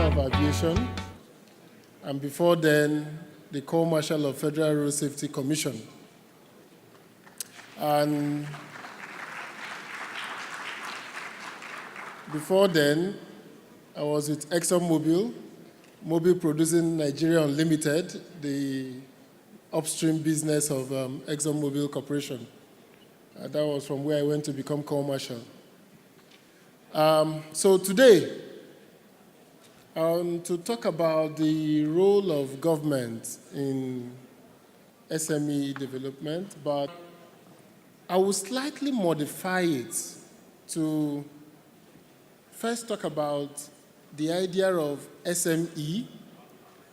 of Aviation, and before then, the Co-Marshal of Federal Road Safety Commission. And before then, I was with ExxonMobil, Mobil Producing Nigeria Unlimited, the upstream business of ExxonMobil Corporation. That was from where I went to become Co-Marshal. So today, to talk about the role of government in SME development, but I will slightly modify it to first talk about the idea of SME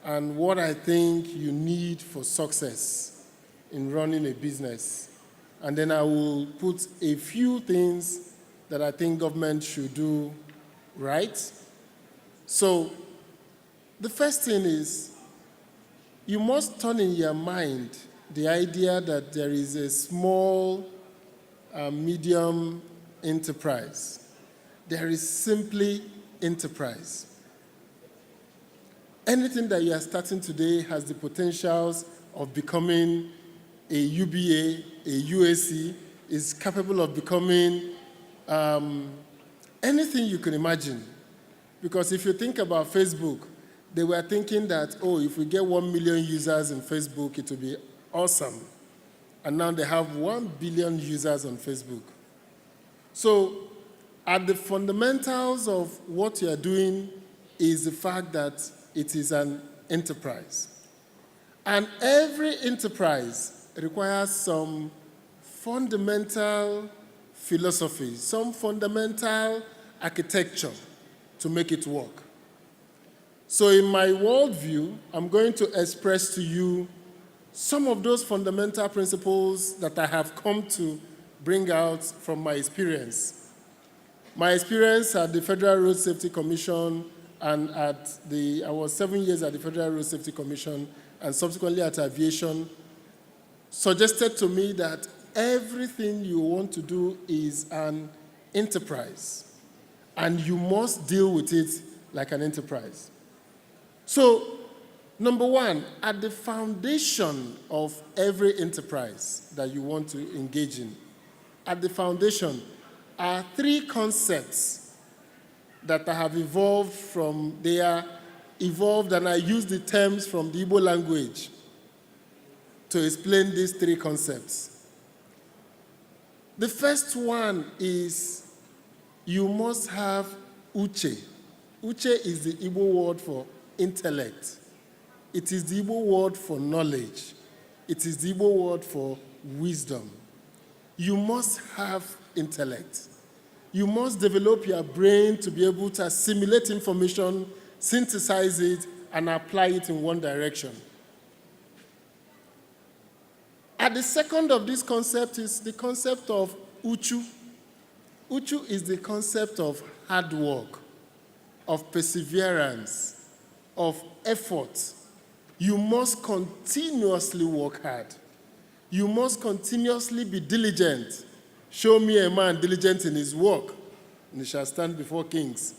and what I think you need for success in running a business. And then I will put a few things that I think government should do right. So the first thing is you must turn in your mind the idea that there is a small, medium enterprise. There is simply enterprise. Anything that you are starting today has the potentials of becoming a UBA, a UAC, is capable of becoming anything you can imagine. Because if you think about Facebook, they were thinking that, oh, if we get 1 million users in Facebook, it will be awesome. And now they have 1 billion users on Facebook. So at the fundamentals of what you're doing is the fact that it is an enterprise. And every enterprise requires some fundamental philosophy, some fundamental architecture to make it work. So in my worldview, I'm going to express to you some of those fundamental principles that I have come to bring out from my experience. My experience at the Federal Road Safety Commission and I was 7 years at the Federal Road Safety Commission and subsequently at Aviation suggested to me that everything you want to do is an enterprise, and you must deal with it like an enterprise. So, number one, at the foundation of every enterprise that you want to engage in, at the foundation are 3 concepts that have evolved from there, and I use the terms from the Igbo language to explain these 3 concepts. The first one is you must have uche. Uche is the Igbo word for intellect. It is the Igbo word for knowledge. It is the Igbo word for wisdom. You must have intellect. You must develop your brain to be able to assimilate information, synthesize it, and apply it in one direction. At the second of this concept is the concept of uchu. Uchu is the concept of hard work, of perseverance, of effort. You must continuously work hard. You must continuously be diligent. Show me a man diligent in his work, and he shall stand before kings.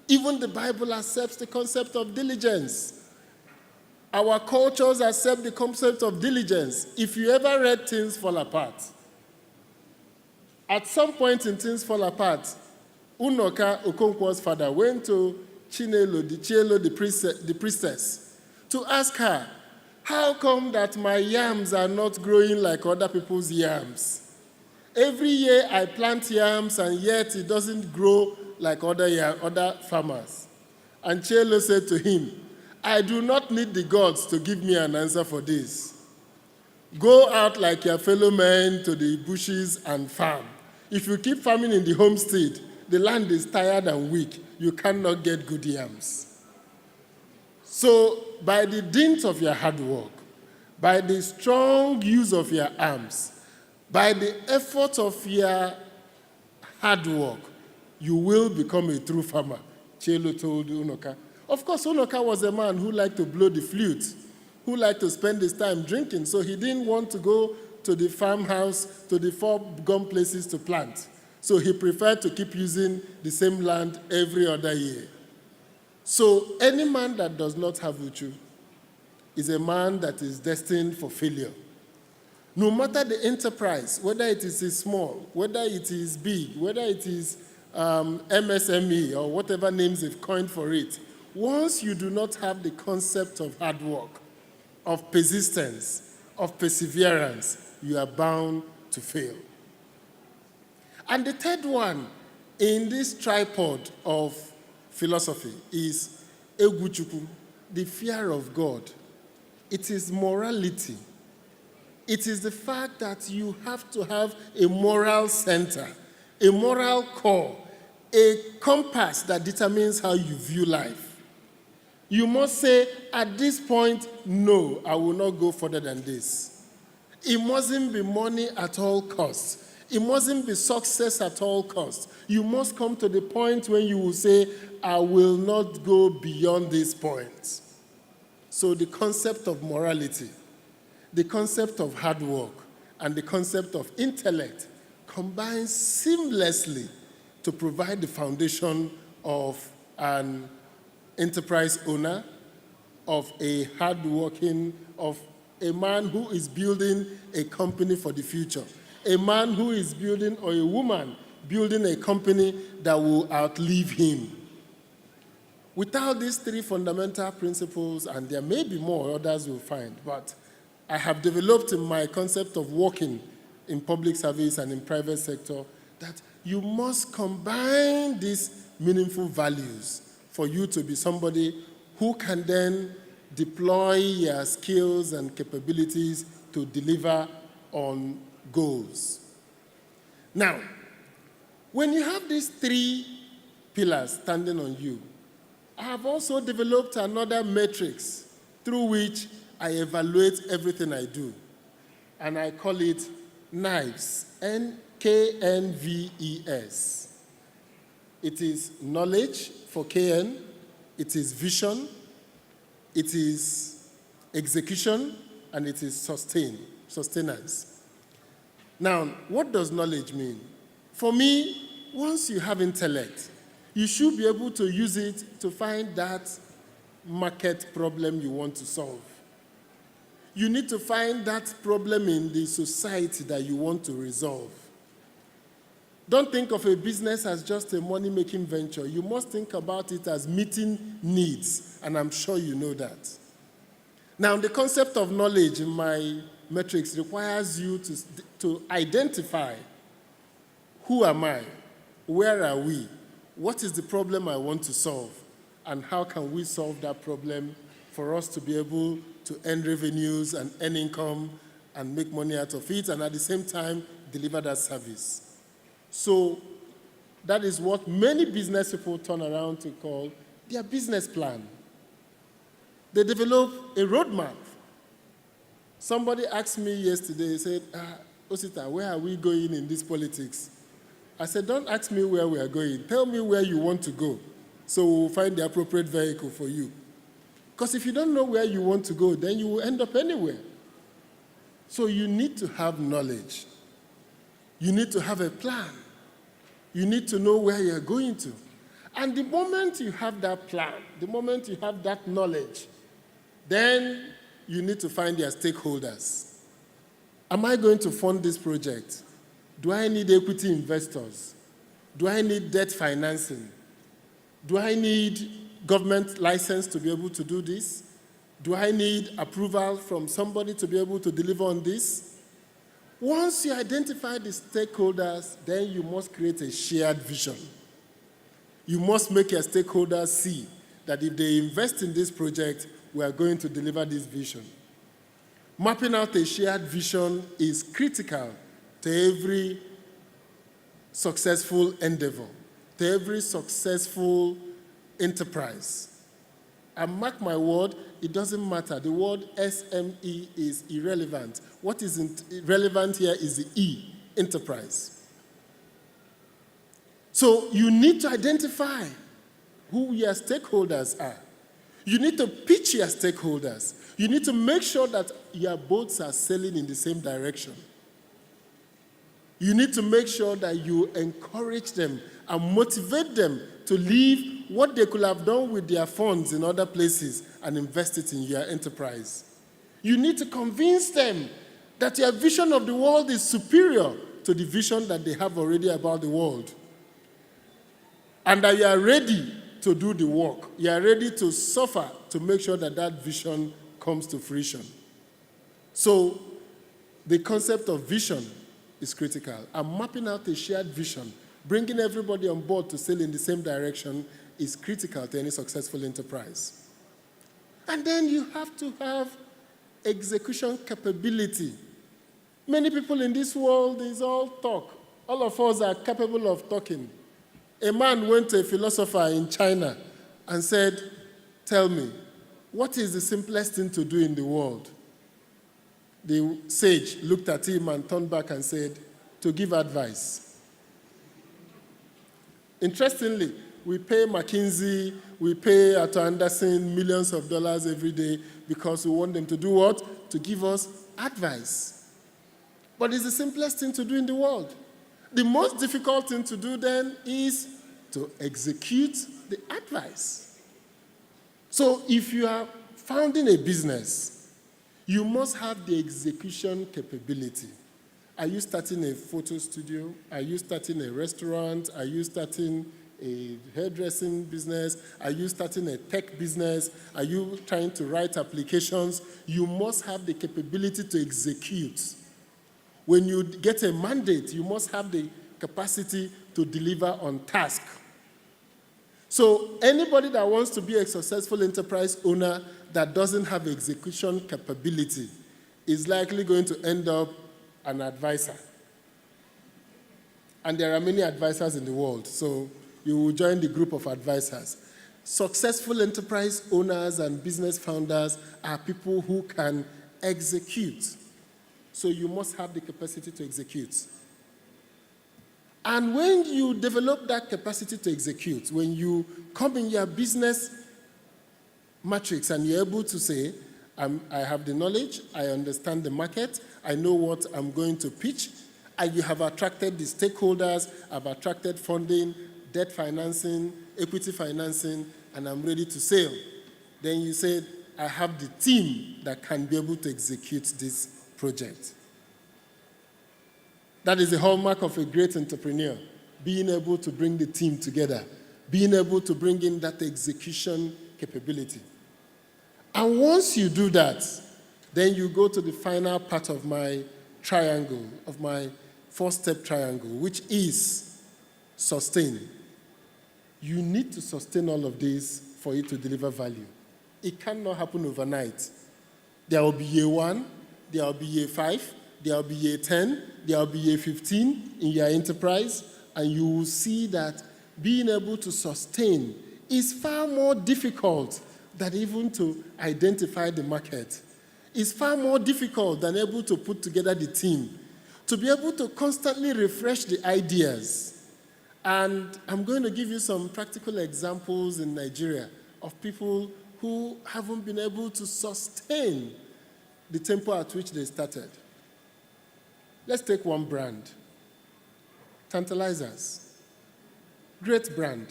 Even the Bible accepts the concept of diligence. Our cultures accept the concept of diligence. If you ever read Things Fall Apart, at some point in Things Fall Apart, Unoka Okonkwo's father went to Chinelo, the priestess, to ask her, how come that my yams are not growing like other people's yams? Every year I plant yams and yet it doesn't grow like other farmers. And Chelo said to him, I do not need the gods to give me an answer for this. Go out like your fellow men to the bushes and farm. If you keep farming in the homestead, the land is tired and weak. You cannot get good yams. So by the dint of your hard work, by the strong use of your arms, by the effort of your hard work, you will become a true farmer, Chelo told Unoka. Of course, Unoka was a man who liked to blow the flute, who liked to spend his time drinking, so he didn't want to go to the farmhouse, to the 4 gum places to plant. So he preferred to keep using the same land every other year. So any man that does not have uchu is a man that is destined for failure. No matter the enterprise, whether it is small, whether it is big, whether it is MSME or whatever names they've coined for it, once you do not have the concept of hard work, of persistence, of perseverance, you are bound to fail. And the third one in this tripod of philosophy is Eguchuku, the fear of God. It is morality. It is the fact that you have to have a moral center, a moral core, a compass that determines how you view life. You must say, at this point, no, I will not go further than this. It mustn't be money at all costs. It mustn't be success at all costs. You must come to the point when you will say, I will not go beyond this point. So the concept of morality, the concept of hard work, and the concept of intellect combine seamlessly to provide the foundation of an enterprise owner, of a hard-working, of a man who is building a company for the future, a man who is building, or a woman building a company that will outlive him. Without these three fundamental principles, and there may be more others you'll find, but I have developed in my concept of working in public service and in private sector that you must combine these meaningful values for you to be somebody who can then deploy your skills and capabilities to deliver on goals. Now, when you have these three pillars standing on you, I have also developed another matrix through which I evaluate everything I do. And I call it KNVES, Knves. It is knowledge for KN, it is vision, it is execution, and it is sustenance. Now, what does knowledge mean? For me, once you have intellect, you should be able to use it to find that market problem you want to solve. You need to find that problem in the society that you want to resolve. Don't think of a business as just a money-making venture. You must think about it as meeting needs, and I'm sure you know that. Now, the concept of knowledge in my metrics requires you to identify who am I, where are we, what is the problem I want to solve, and how can we solve that problem for us to be able to earn revenues and earn income and make money out of it, and at the same time, deliver that service. So that is what many business people turn around to call their business plan. They develop a roadmap. Somebody asked me yesterday, he said, Osita, where are we going in this politics? I said, don't ask me where we are going. Tell me where you want to go, so we'll find the appropriate vehicle for you. Because if you don't know where you want to go, then you will end up anywhere. So you need to have knowledge. You need to have a plan. You need to know where you're going to. And the moment you have that plan, the moment you have that knowledge, then you need to find your stakeholders. Am I going to fund this project? Do I need equity investors? Do I need debt financing? Do I need government license to be able to do this? Do I need approval from somebody to be able to deliver on this? Once you identify the stakeholders, then you must create a shared vision. You must make your stakeholders see that if they invest in this project, we are going to deliver this vision. Mapping out a shared vision is critical to every successful endeavor, to every successful enterprise. And mark my word, it doesn't matter. The word SME is irrelevant. What is relevant here is the E, enterprise. So you need to identify who your stakeholders are. You need to pitch your stakeholders. You need to make sure that your boats are sailing in the same direction. You need to make sure that you encourage them and motivate them to live what they could have done with their funds in other places and invest it in your enterprise. You need to convince them that your vision of the world is superior to the vision that they have already about the world. And that you are ready to do the work. You are ready to suffer to make sure that that vision comes to fruition. So the concept of vision is critical. And mapping out a shared vision, bringing everybody on board to sail in the same direction is critical to any successful enterprise. And then you have to have execution capability. Many people in this world is all talk. All of us are capable of talking. A man went to a philosopher in China and said, "Tell me, what is the simplest thing to do in the world?" The sage looked at him and turned back and said, "To give advice." Interestingly, we pay McKinsey, we pay Arthur Andersen millions of dollars every day because we want them to do what? To give us advice. But it's the simplest thing to do in the world. The most difficult thing to do then is to execute the advice. So if you are founding a business, you must have the execution capability. Are you starting a photo studio? Are you starting a restaurant? Are you starting a hairdressing business? Are you starting a tech business? Are you trying to write applications? You must have the capability to execute. When you get a mandate, you must have the capacity to deliver on task. So anybody that wants to be a successful enterprise owner that doesn't have execution capability is likely going to end up an advisor. And there are many advisors in the world, so you will join the group of advisors. Successful enterprise owners and business founders are people who can execute. So you must have the capacity to execute. And when you develop that capacity to execute, when you come in your business matrix and you're able to say, I have the knowledge, I understand the market, I know what I'm going to pitch, and you have attracted the stakeholders, I've attracted funding, debt financing, equity financing, and I'm ready to sail. Then you said, I have the team that can be able to execute this project. That is the hallmark of a great entrepreneur, being able to bring the team together, being able to bring in that execution capability. And once you do that, then you go to the final part of my triangle, of my four-step triangle, which is sustain. You need to sustain all of this for it to deliver value. It cannot happen overnight. There will be year 1, there will be year 5, there will be year 10, there will be year 15 in your enterprise, and you will see that being able to sustain is far more difficult than even to identify the market. It's far more difficult than able to put together the team, to be able to constantly refresh the ideas. And I'm going to give you some practical examples in Nigeria of people who haven't been able to sustain the tempo at which they started. Let's take one brand, Tantalizers. Great brand,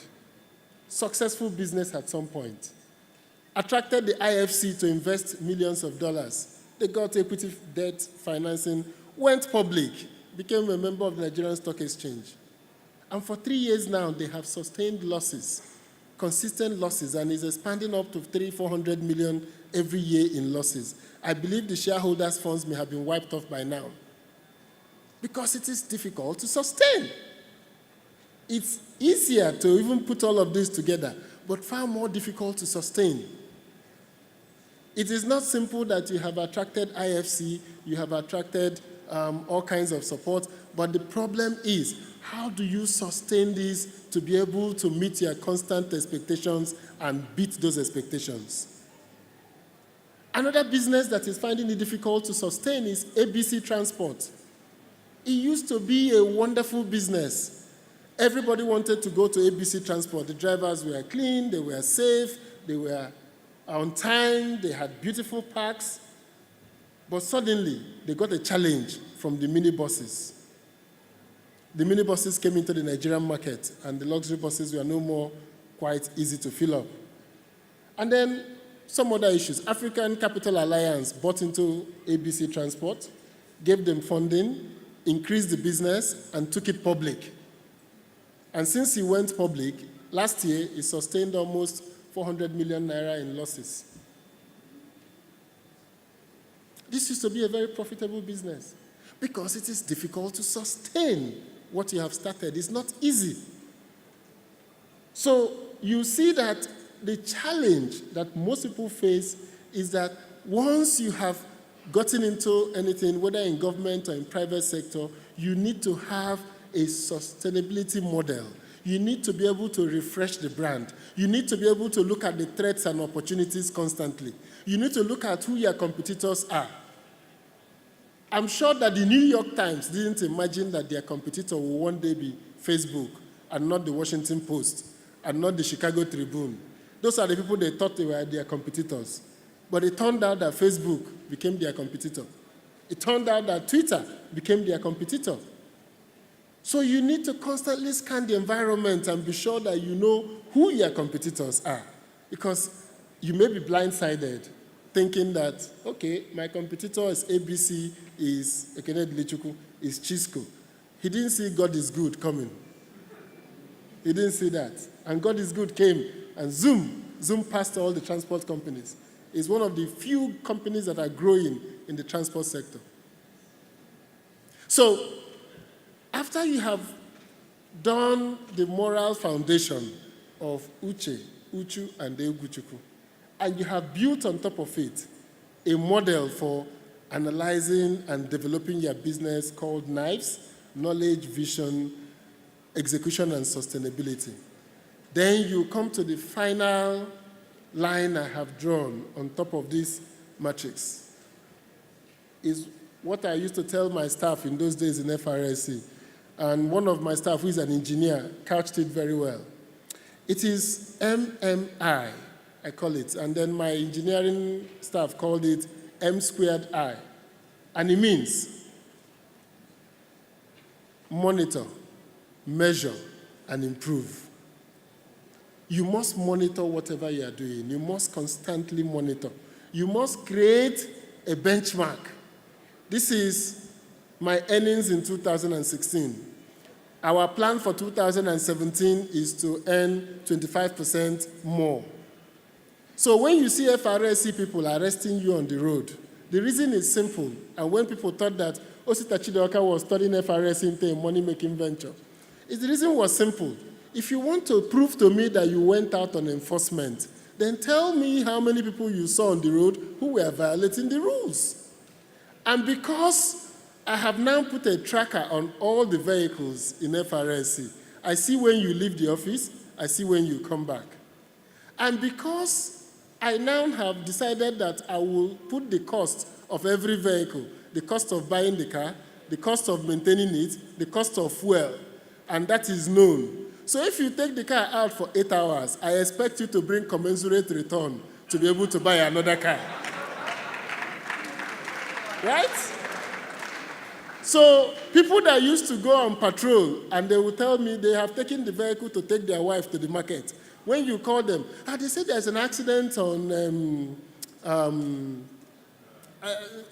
successful business at some point. Attracted the IFC to invest millions of dollars. They got equity debt financing, went public, became a member of the Nigerian Stock Exchange. And for 3 years now, they have sustained losses, consistent losses, and is expanding up to 300-400 million every year in losses. I believe the shareholders' funds may have been wiped off by now because it is difficult to sustain. It's easier to even put all of this together, but far more difficult to sustain. It is not simple that you have attracted IFC, you have attracted all kinds of support, but the problem is, how do you sustain this to be able to meet your constant expectations and beat those expectations? Another business that is finding it difficult to sustain is ABC Transport. It used to be a wonderful business. Everybody wanted to go to ABC Transport. The drivers were clean, they were safe, they were on time, they had beautiful parks. But suddenly, they got a challenge from the minibuses. The minibuses came into the Nigerian market, and the luxury buses were no more quite easy to fill up. And then some other issues. African Capital Alliance bought into ABC Transport, gave them funding, increased the business, and took it public. And since he went public, last year, he sustained almost 400 million naira in losses. This used to be a very profitable business because it is difficult to sustain what you have started. It's not easy. So you see that the challenge that most people face is that once you have gotten into anything, whether in government or in private sector, you need to have a sustainability model. You need to be able to refresh the brand. You need to be able to look at the threats and opportunities constantly. You need to look at who your competitors are. I'm sure that the New York Times didn't imagine that their competitor will one day be Facebook and not the Washington Post and not the Chicago Tribune. Those are the people they thought they were their competitors. But it turned out that Facebook became their competitor. It turned out that Twitter became their competitor. So you need to constantly scan the environment and be sure that you know who your competitors are. Because you may be blindsided, thinking that, okay, my competitor is ABC, is Ekene Dilichukwu, is Chisco. He didn't see God is good coming. He didn't see that. And God is good came, and Zoom passed all the transport companies. It's one of the few companies that are growing in the transport sector. So, after you have done the moral foundation of Uche, Uchu, and Eguchukwu, and you have built on top of it a model for analyzing and developing your business called KNIVES, Knowledge, Vision, Execution, and Sustainability. Then you come to the final line I have drawn on top of this matrix. Is what I used to tell my staff in those days in FRSC. And one of my staff, who is an engineer, couched it very well. It is MMI, I call it. And then my engineering staff called it M²I. And it means monitor, measure, and improve. You must monitor whatever you are doing. You must constantly monitor. You must create a benchmark. This is my earnings in 2016. Our plan for 2017 is to earn 25% more. So when you see FRSC people arresting you on the road, the reason is simple. And when people thought that Osita Chidoka was studying FRSC into a money-making venture, the reason was simple. If you want to prove to me that you went out on enforcement, then tell me how many people you saw on the road who were violating the rules. And because I have now put a tracker on all the vehicles in FRSC, I see when you leave the office, I see when you come back. And because I now have decided that I will put the cost of every vehicle, the cost of buying the car, the cost of maintaining it, the cost of fuel, and that is known. So if you take the car out for 8 hours, I expect you to bring commensurate return to be able to buy another car. Right? So people that used to go on patrol and they will tell me they have taken the vehicle to take their wife to the market. When you call them, they say there's an accident on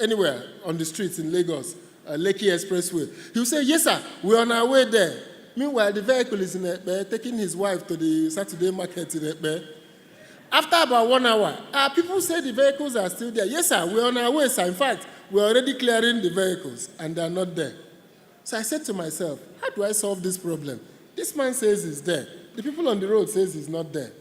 anywhere on the streets in Lagos, Lekki Expressway. He'll say, yes, sir, we're on our way there. Meanwhile, the vehicle is in Ekpe, taking his wife to the Saturday market in Ekpe. After about 1 hour, people say the vehicles are still there. Yes, sir, we're on our way, sir. In fact, we're already clearing the vehicles, and they're not there. So I said to myself, how do I solve this problem? This man says he's there. The people on the road says he's not there.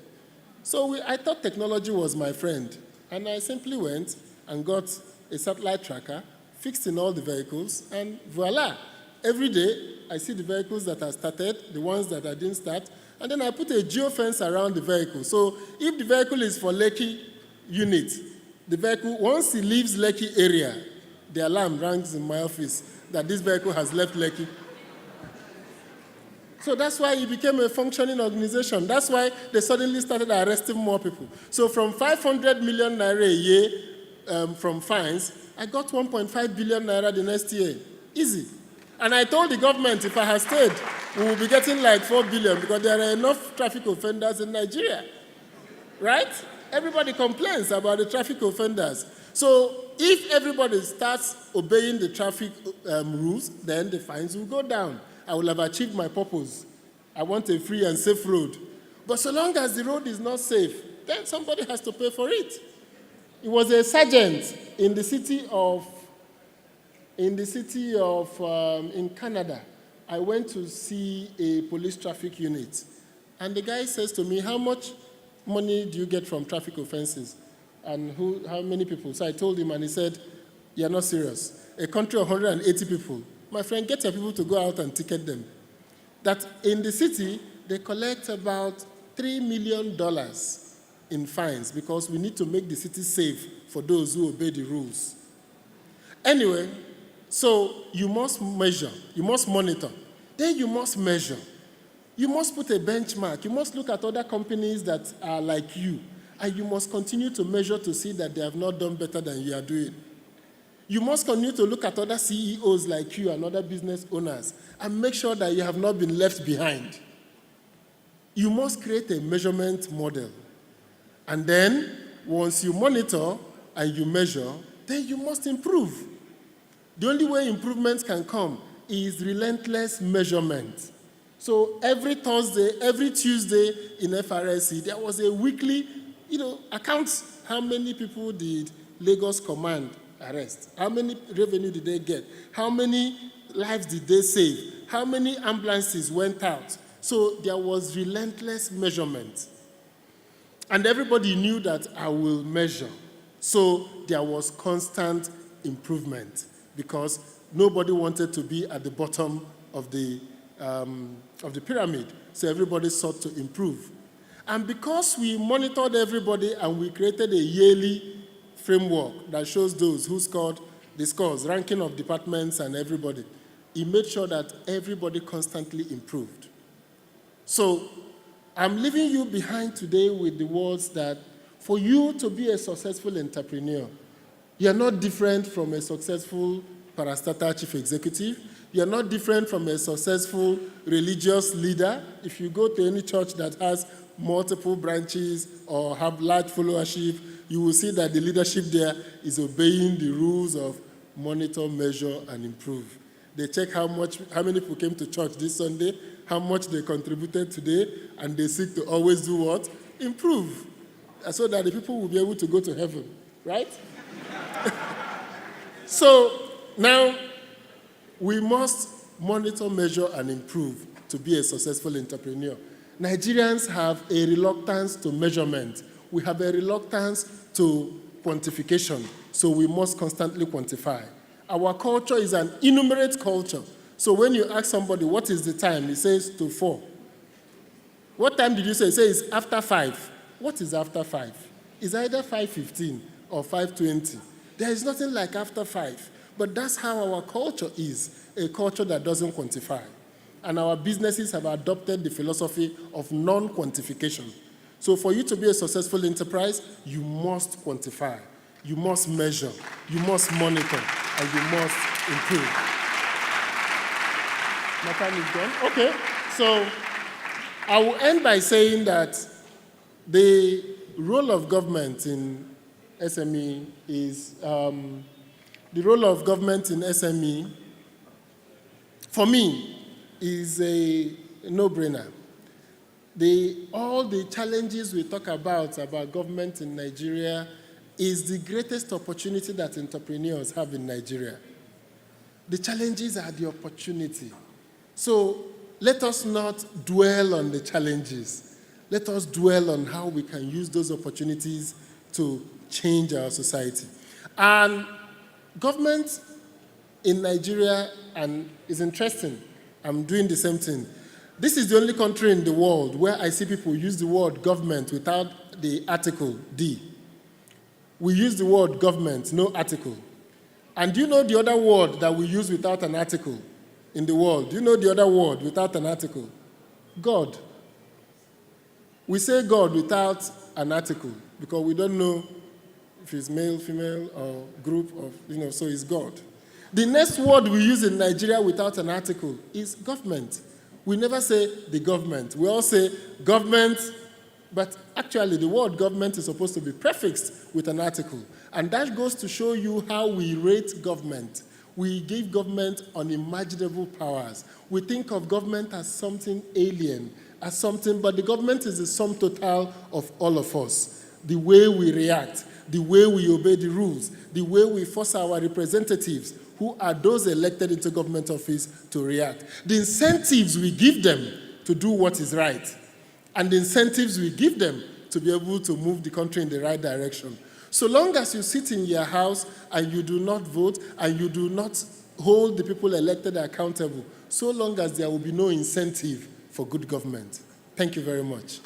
So I thought technology was my friend, and I simply went and got a satellite tracker, fixed in all the vehicles, and voila. Every day, I see the vehicles that are started, the ones that I didn't start, and then I put a geofence around the vehicle. So if the vehicle is for Lekki unit, the vehicle, once it leaves Lekki area, the alarm rings in my office that this vehicle has left Lekki. So that's why it became a functioning organization. That's why they suddenly started arresting more people. So from 500 million naira a year from fines, I got 1.5 billion naira the next year. Easy. And I told the government if I had stayed, we would be getting like 4 billion because there are enough traffic offenders in Nigeria. Right? Everybody complains about the traffic offenders. So if everybody starts obeying the traffic rules, then the fines will go down. I will have achieved my purpose. I want a free and safe road. But so long as the road is not safe, then somebody has to pay for it. It was a sergeant in Canada. I went to see a police traffic unit. And the guy says to me, how much money do you get from traffic offenses? And how many people? So I told him, and he said, you're not serious. A country of 180 people. My friend, get your people to go out and ticket them. That in the city, they collect about $3 million in fines because we need to make the city safe for those who obey the rules. Anyway, so you must measure, you must monitor, then you must measure. You must put a benchmark. You must look at other companies that are like you, and you must continue to measure to see that they have not done better than you are doing. You must continue to look at other CEOs like you and other business owners and make sure that you have not been left behind. You must create a measurement model. And then, once you monitor and you measure, then you must improve. The only way improvements can come is relentless measurement. So every Thursday, every Tuesday in FRSC, there was a weekly, accounts. How many people did Lagos Command arrest? How many revenue did they get? How many lives did they save? How many ambulances went out? So there was relentless measurement. And everybody knew that I will measure. So there was constant improvement because nobody wanted to be at the bottom of the pyramid. So everybody sought to improve. And because we monitored everybody and we created a yearly framework that shows those who scored the scores, ranking of departments and everybody, it made sure that everybody constantly improved. So I'm leaving you behind today with the words that for you to be a successful entrepreneur, you're not different from a successful parastatal chief executive. You're not different from a successful religious leader. If you go to any church that has multiple branches or have large followership, you will see that the leadership there is obeying the rules of monitor, measure, and improve. They check how many people came to church this Sunday, how much they contributed today, and they seek to always do what? Improve, so that the people will be able to go to heaven, right? So now, we must monitor, measure, and improve to be a successful entrepreneur. Nigerians have a reluctance to measurement. We have a reluctance to quantification, so we must constantly quantify. Our culture is an enumerate culture. So when you ask somebody, what is the time? He says to 4. What time did you say? He says it's after 5. What is after 5? It's either 5:15 or 5:20. There is nothing like after 5. But that's how our culture is, a culture that doesn't quantify. And our businesses have adopted the philosophy of non-quantification. So for you to be a successful enterprise, you must quantify, you must measure, you must monitor, and you must improve. My time is gone? Okay. So I will end by saying that the role of government in SME is... the role of government in SME, for me, is a no-brainer. All the challenges we talk about government in Nigeria is the greatest opportunity that entrepreneurs have in Nigeria. The challenges are the opportunity. So let us not dwell on the challenges. Let us dwell on how we can use those opportunities to change our society. And government in Nigeria, and it's interesting, I'm doing the same thing. This is the only country in the world where I see people use the word government without the article D. We use the word government, no article. And do you know the other word that we use without an article in the world? Do you know the other word without an article? God. We say God without an article because we don't know if it's male, female, or group of, so it's God. The next word we use in Nigeria without an article is government. We never say the government. We all say government, but actually the word government is supposed to be prefixed with an article. And that goes to show you how we rate government. We give government unimaginable powers. We think of government as something alien, as something, but the government is the sum total of all of us. The way we react, the way we obey the rules, the way we force our representatives, who are those elected into government office, to react. The incentives we give them to do what is right, and the incentives we give them to be able to move the country in the right direction. So long as you sit in your house and you do not vote and you do not hold the people elected accountable, so long as there will be no incentive for good government. Thank you very much.